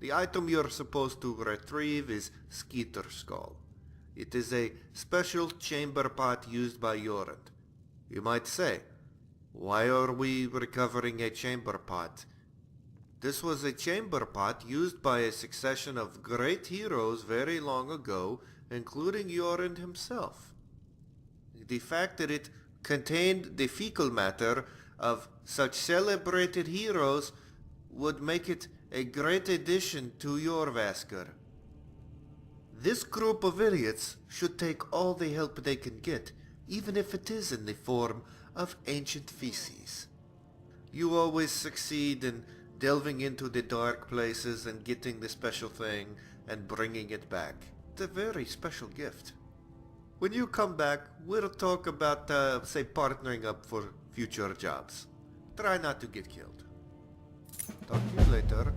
The item you're supposed to retrieve is Skeeter Skull. It is a special chamber pot used by Yorund. You might say, why are we recovering a chamber pot? This was a chamber pot used by a succession of great heroes very long ago, including Yorund himself. The fact that it contained the fecal matter of such celebrated heroes would make it a great addition to your Vasker. This group of idiots should take all the help they can get, even if it is in the form of ancient feces. You always succeed in delving into the dark places and getting the special thing and bringing it back. It's a very special gift. When you come back, we'll talk about, say, partnering up for future jobs. Try not to get killed. Talk to you later.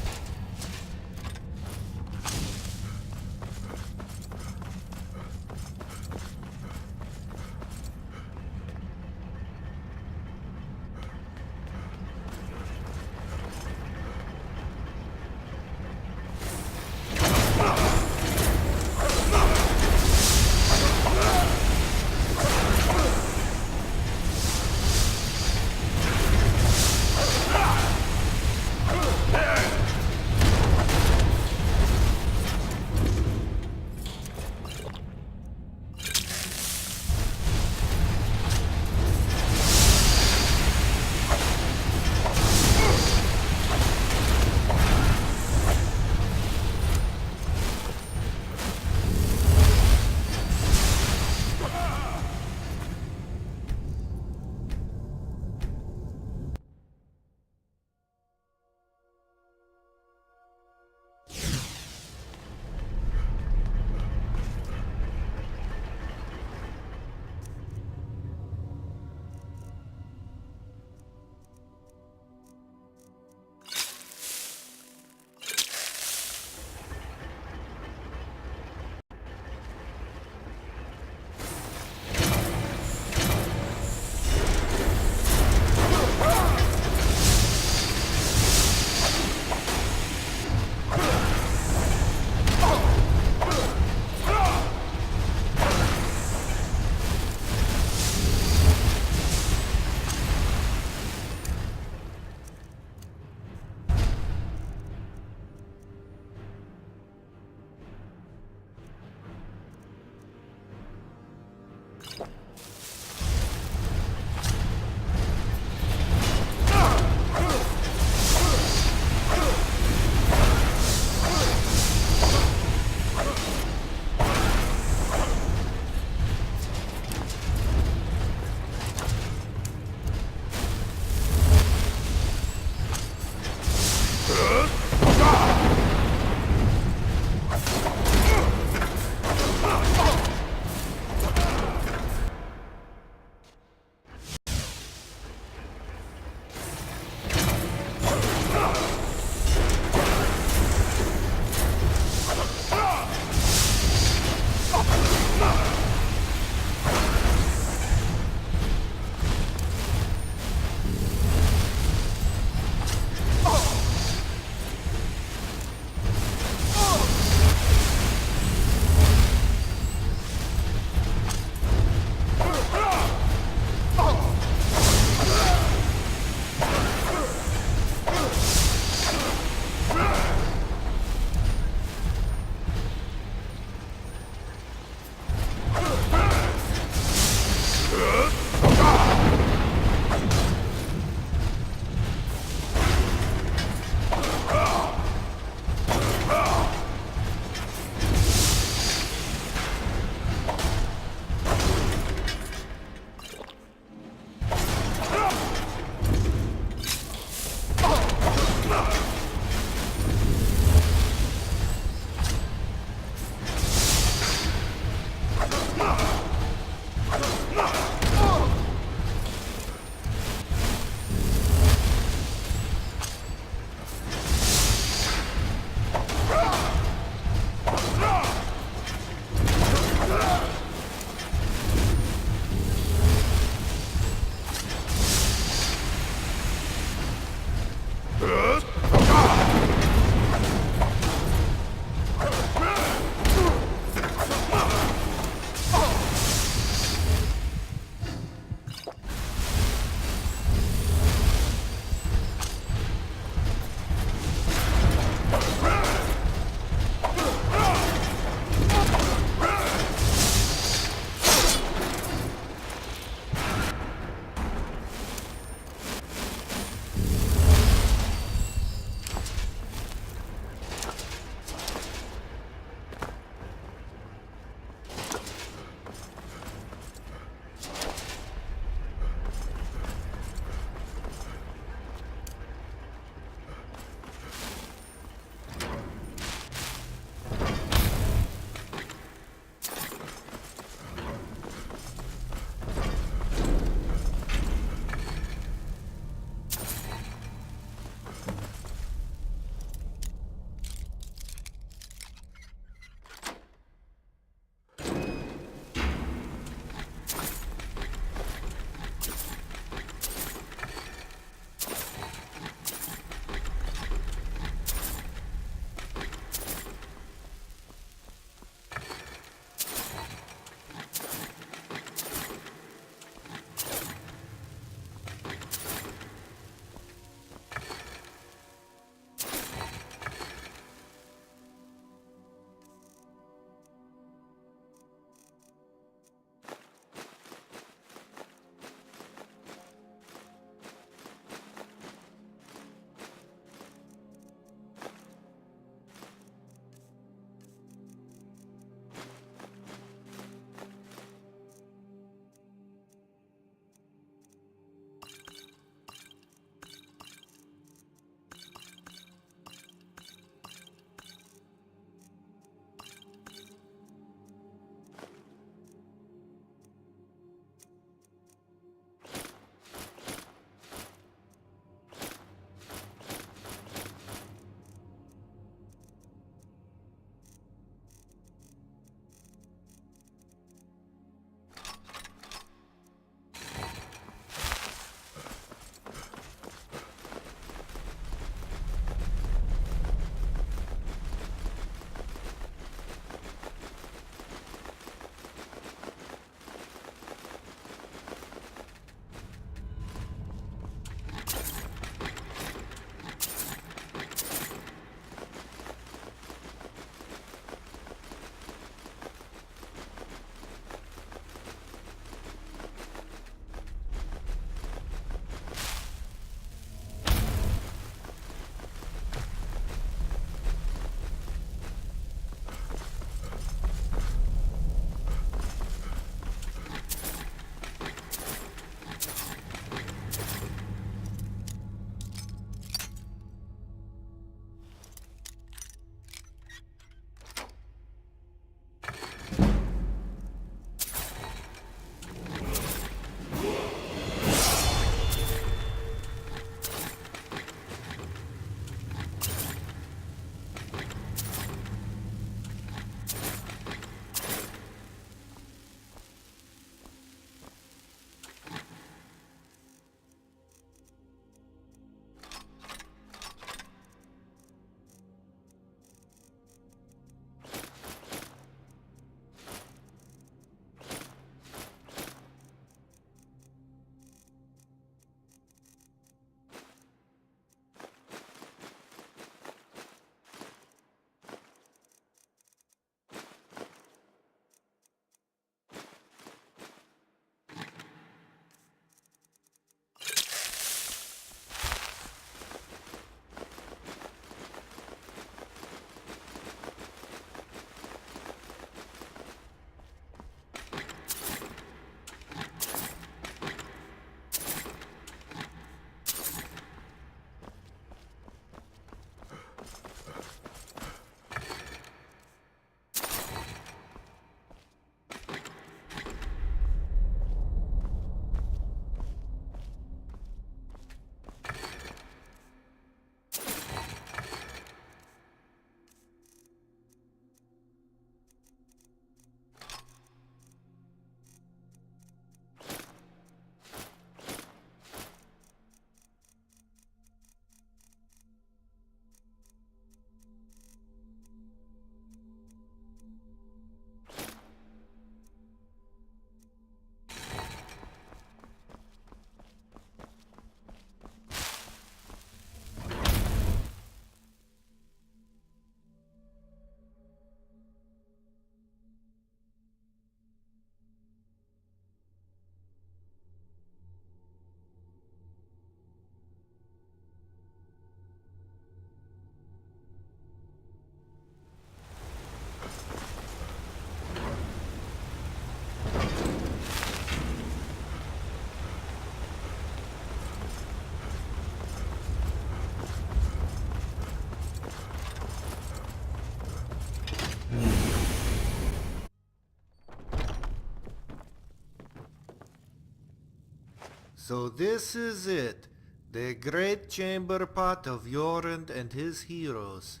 So this is it. The great chamber pot of Jorund and his heroes.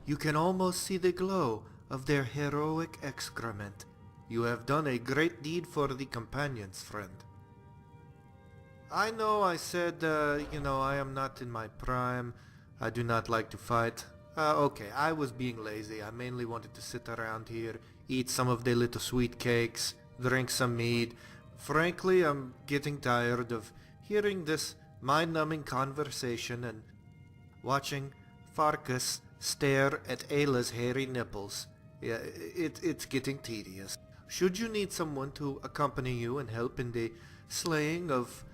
You can almost see the glow of their heroic excrement. You have done a great deed for the companions, friend. I know I said, I am not in my prime. I do not like to fight. Okay, I was being lazy. I mainly wanted to sit around here, eat some of the little sweet cakes, drink some mead. Frankly, I'm getting tired of hearing this mind-numbing conversation and watching Farkas stare at Ayla's hairy nipples. Yeah, it's getting tedious. Should you need someone to accompany you and help in the slaying of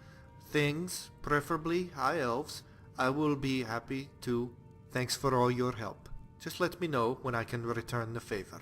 things, preferably high elves, I will be happy to. Thanks for all your help. Just let me know when I can return the favor.